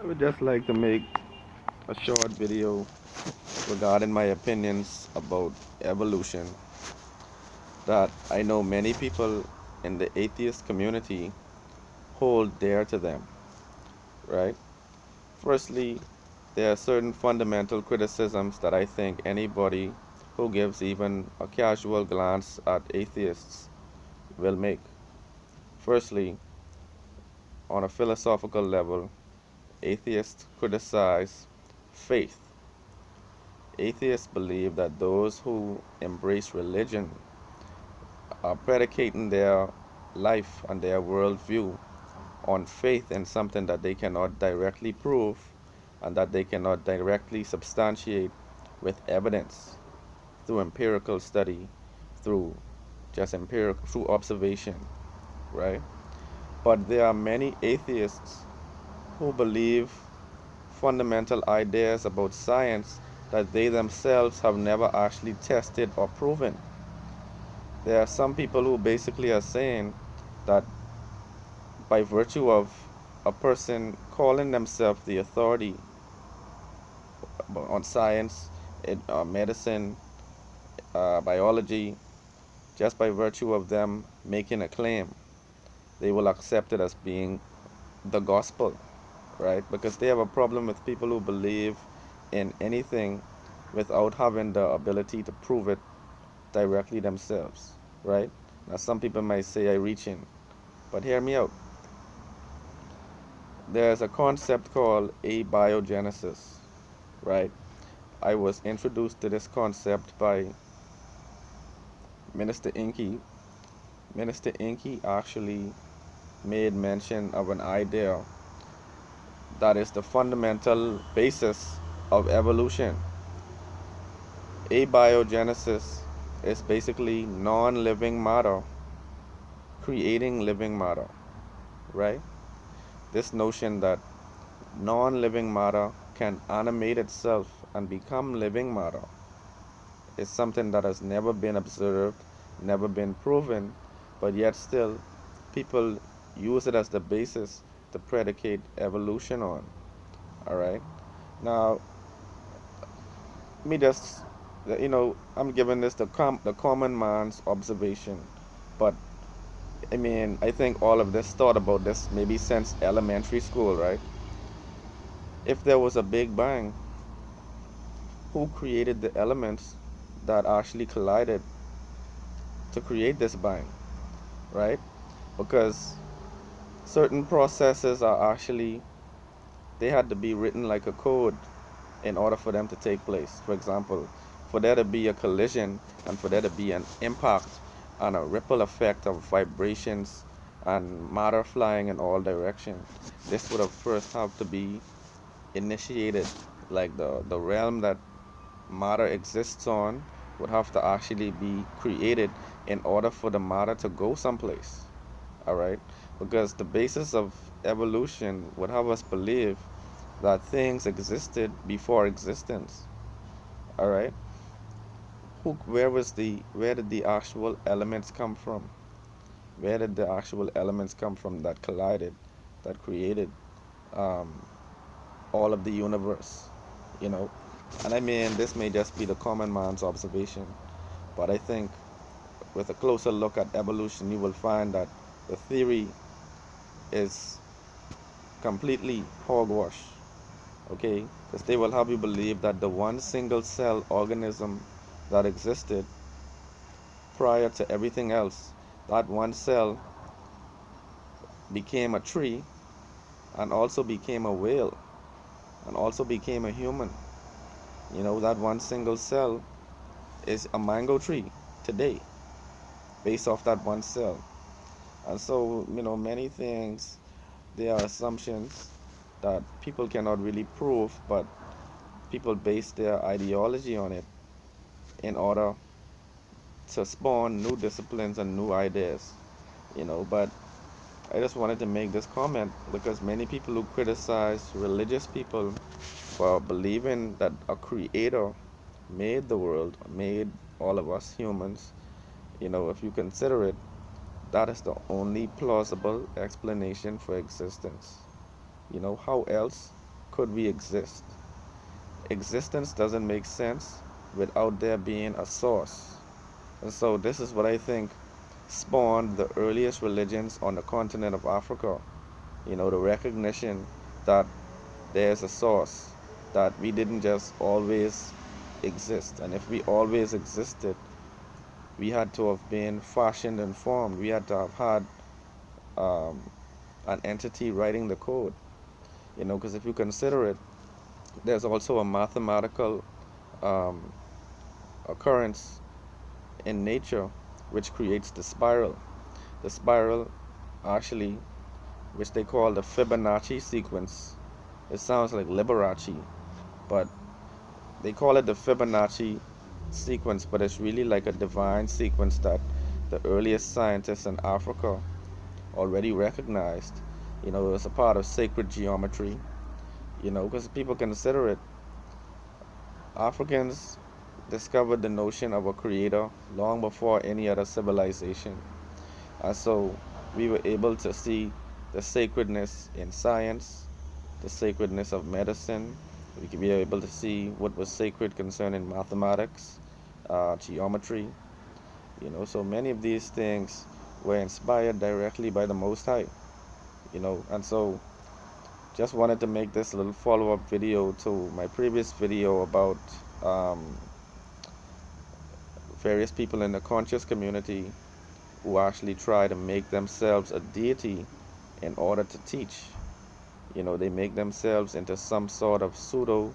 I would just like to make a short video regarding my opinions about evolution that I know many people in the atheist community hold dear to them, right? Firstly, there are certain fundamental criticisms that I think anybody who gives even a casual glance at atheists will make. Firstly, on a philosophical level, atheists criticize faith. Atheists believe that those who embrace religion are predicating their life and their worldview on faith in something that they cannot directly prove and that they cannot directly substantiate with evidence through empirical study, through just empirical, through observation, right? But there are many atheists who believe fundamental ideas about science that they themselves have never actually tested or proven. There are some people who basically are saying that by virtue of a person calling themselves the authority on science, medicine, biology, just by virtue of them making a claim, they will accept it as being the gospel, right? Because they have a problem with people who believe in anything without having the ability to prove it directly themselves, right? Now, some people might say I reach in, but hear me out. There's a concept called abiogenesis, right? I was introduced to this concept by Minister Inky. Minister Inky actually made mention of an idea that is the fundamental basis of evolution. Abiogenesis is basically non-living matter creating living matter, right? This notion that non-living matter can animate itself and become living matter is something that has never been observed, never been proven, but yet still people use it as the basis to predicate evolution on. All right. Now, me just, I'm giving this the common man's observation, but I mean, I think all of this thought about this maybe since elementary school, right? If there was a big bang, who created the elements that actually collided to create this bang, right? Because certain processes are actually, they had to be written like a code in order for them to take place. For example, for there to be a collision and for there to be an impact and a ripple effect of vibrations and matter flying in all directions, this would have first have to be initiated. Like the realm that matter exists on would have to actually be created in order for the matter to go someplace. All right, because the basis of evolution would have us believe that things existed before existence. All right, where did the actual elements come from? Where did the actual elements come from that collided, that created um, all of the universe? You know, and I mean, this may just be the common man's observation, but I think with a closer look at evolution, you will find that the theory is completely hogwash, okay? Because they will have you believe that the one single cell organism that existed prior to everything else, that one cell became a tree and also became a whale and also became a human. You know, that one single cell is a mango tree today based off that one cell. And so, many things, there are assumptions that people cannot really prove, but people base their ideology on it in order to spawn new disciplines and new ideas, but I just wanted to make this comment because many people who criticize religious people for believing that a creator made the world, made all of us humans, if you consider it, that is the only plausible explanation for existence. How else could we exist? Existence doesn't make sense without there being a source. And so this is what I think spawned the earliest religions on the continent of Africa. The recognition that there's a source, that we didn't just always exist. And if we always existed, we had to have been fashioned and formed. We had to have had um, an entity writing the code. Because if you consider it, there's also a mathematical um, occurrence in nature which creates the spiral. The spiral, actually, which they call the Fibonacci sequence. It sounds like Liberace, but they call it the Fibonacci sequence, but it's really like a divine sequence that the earliest scientists in Africa already recognized. It was a part of sacred geometry, because people consider it. Africans discovered the notion of a creator long before any other civilization. And so we were able to see the sacredness in science, the sacredness of medicine. We could be able to see what was sacred concerning mathematics, geometry. So many of these things were inspired directly by the Most High. And so just wanted to make this little follow-up video to my previous video about um, various people in the conscious community who actually try to make themselves a deity in order to teach. They make themselves into some sort of pseudo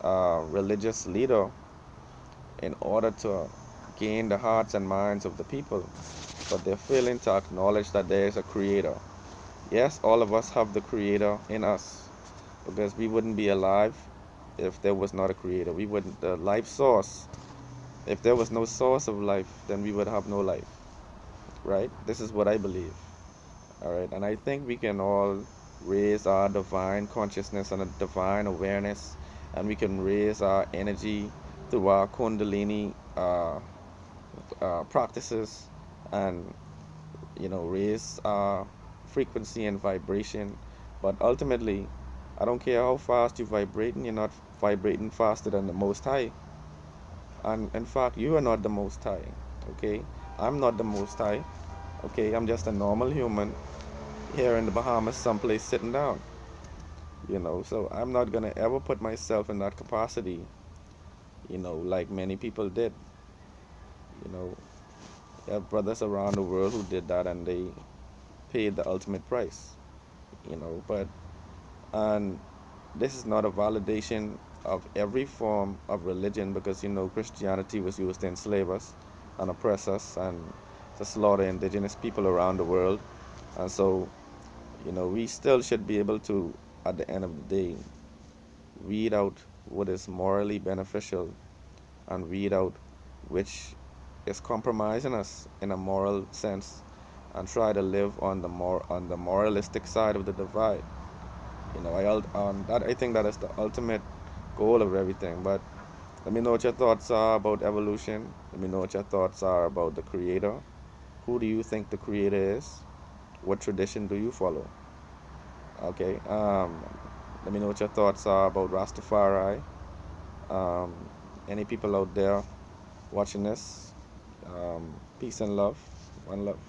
religious leader in order to gain the hearts and minds of the people, but they're failing to acknowledge that there is a creator. Yes, all of us have the creator in us, because we wouldn't be alive if there was not a creator. We wouldn't, the life source, if there was no source of life, then we would have no life, right? This is what I believe. All right, and I think we can all raise our divine consciousness and a divine awareness, and we can raise our energy through our Kundalini practices, and raise our frequency and vibration. But ultimately, I don't care how fast you're vibrating, you're not vibrating faster than the Most High. And in fact, you are not the Most High. Okay, I'm not the Most High. Okay, I'm just a normal human here in the Bahamas, someplace sitting down. So I'm not gonna ever put myself in that capacity, like many people did. You know, I have brothers around the world who did that, and they paid the ultimate price. But and this is not a validation of every form of religion, because Christianity was used to enslave us and oppress us and to slaughter indigenous people around the world. And so we still should be able to, at the end of the day, weed out what is morally beneficial and weed out which is compromising us in a moral sense, and try to live on the moralistic side of the divide. I think that is the ultimate goal of everything. But let me know what your thoughts are about evolution. Let me know what your thoughts are about the creator. Who do you think the creator is? What tradition do you follow? Okay. Let me know what your thoughts are about Rastafari. Um, any people out there watching this? Peace and love. One love.